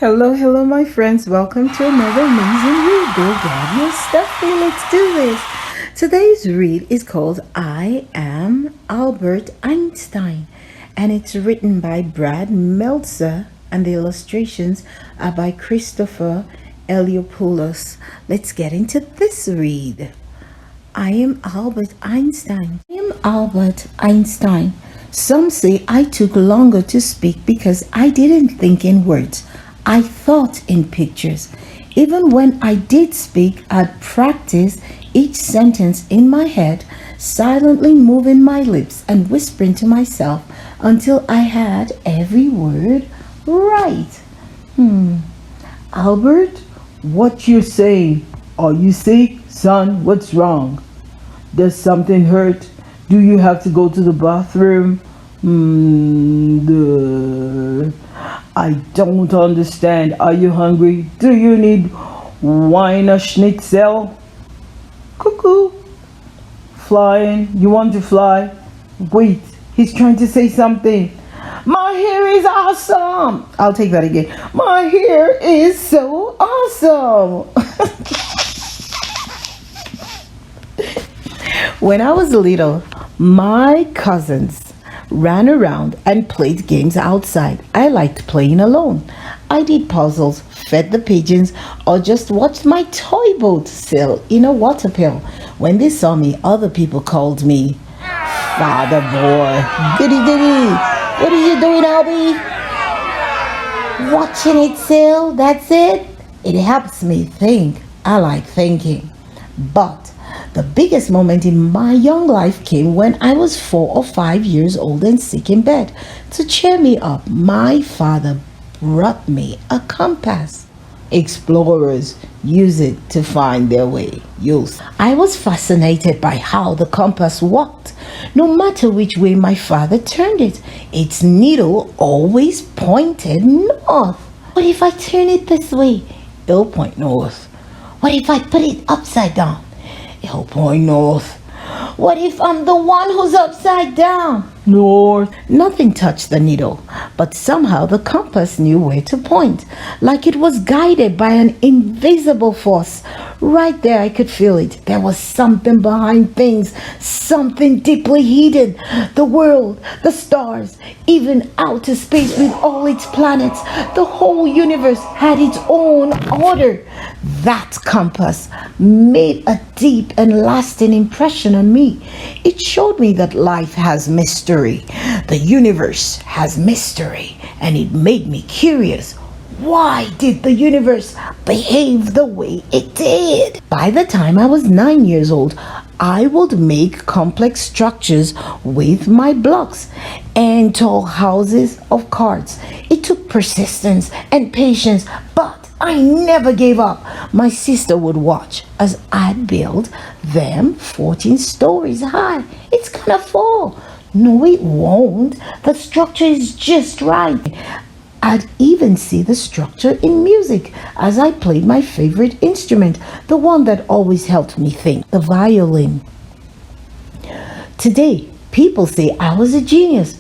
Hello, my friends. Welcome to another amazing read. Go grab your stuffy. Let's do this. Today's read is called I Am Albert Einstein, and it's written by Brad Meltzer, and the illustrations are by Christopher Eliopoulos. Let's get into this read. I am Albert Einstein. I am Albert Einstein. Some say I took longer to speak because I didn't think in words. I thought in pictures. Even when I did speak, I'd practice each sentence in my head, silently moving my lips and whispering to myself until I had every word right. Albert, what you saying? Are you sick? Son, what's wrong? Does something hurt? Do you have to go to the bathroom? I don't understand. Are you hungry? Do you need Wiener Schnitzel? Cuckoo. Flying. You want to fly? Wait, he's trying to say something. My hair is awesome. I'll take that again. My hair is so awesome. When I was little, my cousins ran around and played games outside. I liked playing alone. I did puzzles, fed the pigeons, or just watched my toy boat sail in a water pail. When they saw me, other people called me Father Boy. Goody goody. What are you doing, Albie? Watching it sail, that's it. It helps me think. I like thinking. But the biggest moment in my young life came when I was 4 or 5 years old and sick in bed. To cheer me up, my father brought me a compass. Explorers use it to find their way. Youth. I was fascinated by how the compass worked. No matter which way my father turned it, its needle always pointed north. What if I turn it this way? It'll point north. What if I put it upside down? It'll point north. What if I'm the one who's upside down? North. Nothing touched the needle, but somehow the compass knew where to point, like it was guided by an invisible force. Right there I could feel it. There was something behind things, something deeply hidden. The world, the stars, even outer space with all its planets, the whole universe had its own order. That compass made a deep and lasting impression on me. It showed me that life has mystery. The universe has mystery, and it made me curious. Why did the universe behave the way it did? By the time I was 9 years old, I would make complex structures with my blocks and tall houses of cards. It took persistence and patience, but I never gave up. My sister would watch as I'd build them 14 stories high. It's gonna fall. No, it won't. The structure is just right. I'd even see the structure in music as I played my favorite instrument, the one that always helped me think, the violin. Today, people say I was a genius,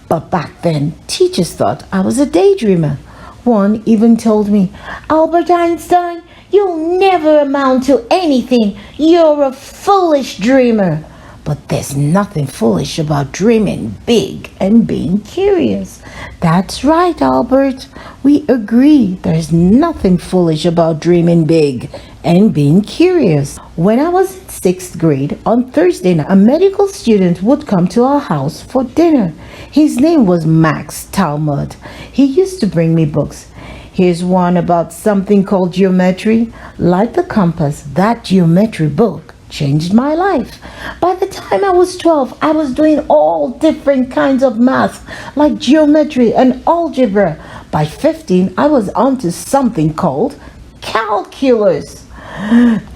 but back then, teachers thought I was a daydreamer. One even told me, Albert Einstein, you'll never amount to anything. You're a foolish dreamer. But there's nothing foolish about dreaming big and being curious. That's right, Albert. We agree. There's nothing foolish about dreaming big and being curious. When I was in 6th grade, on Thursday night, a medical student would come to our house for dinner. His name was Max Talmud. He used to bring me books. Here's one about something called geometry. Like the compass, that geometry book changed my life. By the time I was 12, I was doing all different kinds of math, like geometry and algebra. By 15, I was onto something called calculus.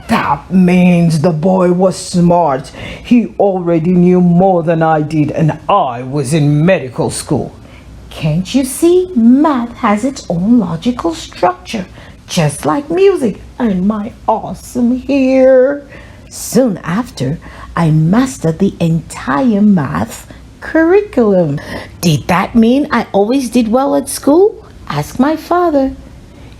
That means the boy was smart. He already knew more than I did, and I was in medical school. Can't you see? Math has its own logical structure, just like music and my awesome hair. Soon after, I mastered the entire math curriculum. Did that mean I always did well at school? Ask my father.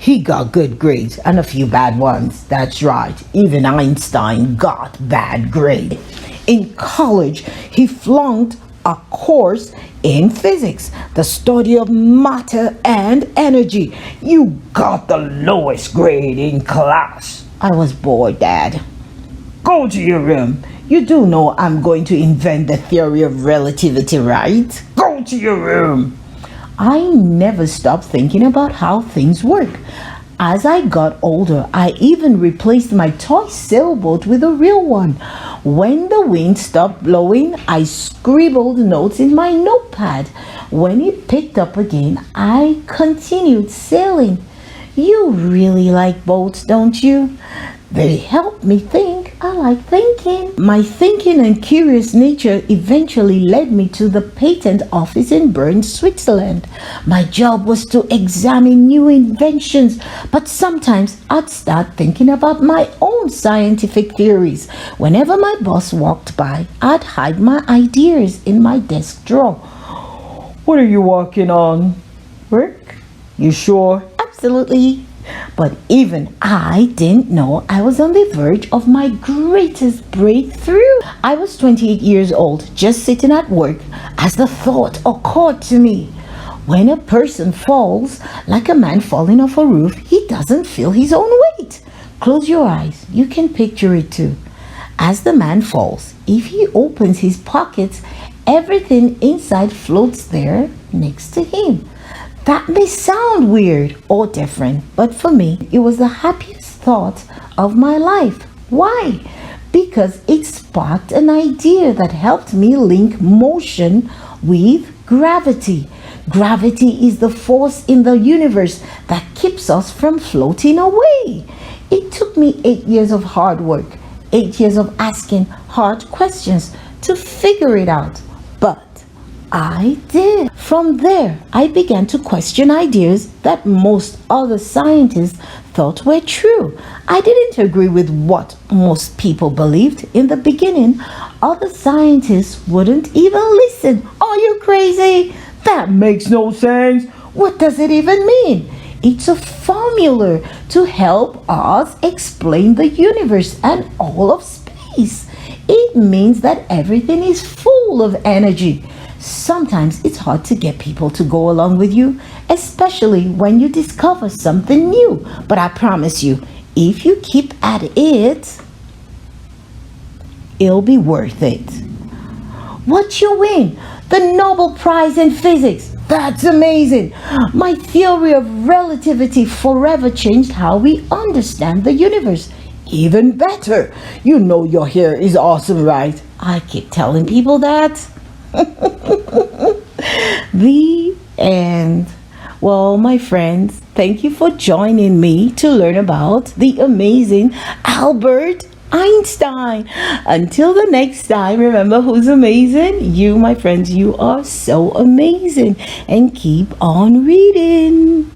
He got good grades and a few bad ones. That's right. Even Einstein got bad grades. In college, he flunked a course in physics, the study of matter and energy. You got the lowest grade in class. I was bored, Dad. Go to your room. You do know I'm going to invent the theory of relativity, right? Go to your room. I never stopped thinking about how things work. As I got older, I even replaced my toy sailboat with a real one. When the wind stopped blowing, I scribbled notes in my notepad. When it picked up again, I continued sailing. You really like boats, don't you? They help me think. I like thinking. My thinking and curious nature eventually led me to the patent office in Bern, Switzerland. My job was to examine new inventions, but sometimes I'd start thinking about my own scientific theories. Whenever my boss walked by, I'd hide my ideas in my desk drawer. What are you working on? Work? You sure? Absolutely. But even I didn't know I was on the verge of my greatest breakthrough. I was 28 years old, just sitting at work, as the thought occurred to me. When a person falls, like a man falling off a roof, he doesn't feel his own weight. Close your eyes. You can picture it too. As the man falls, if he opens his pockets, everything inside floats there next to him. That may sound weird or different, but for me, it was the happiest thought of my life. Why? Because it sparked an idea that helped me link motion with gravity. Gravity is the force in the universe that keeps us from floating away. It took me 8 years of hard work, 8 years of asking hard questions to figure it out. But I did. From there, I began to question ideas that most other scientists thought were true. I didn't agree with what most people believed in the beginning. Other scientists wouldn't even listen. Are you crazy? That makes no sense. What does it even mean? It's a formula to help us explain the universe and all of space. It means that everything is full of energy. Sometimes it's hard to get people to go along with you, especially when you discover something new. But I promise you, if you keep at it, it'll be worth it. What you win? The Nobel Prize in Physics. That's amazing. My theory of relativity forever changed how we understand the universe. Even better. You know your hair is awesome, right? I keep telling people that. The end. Well, my friends, thank you for joining me to learn about the amazing Albert Einstein. Until the next time, remember who's amazing? You, my friends, you are so amazing. And keep on reading.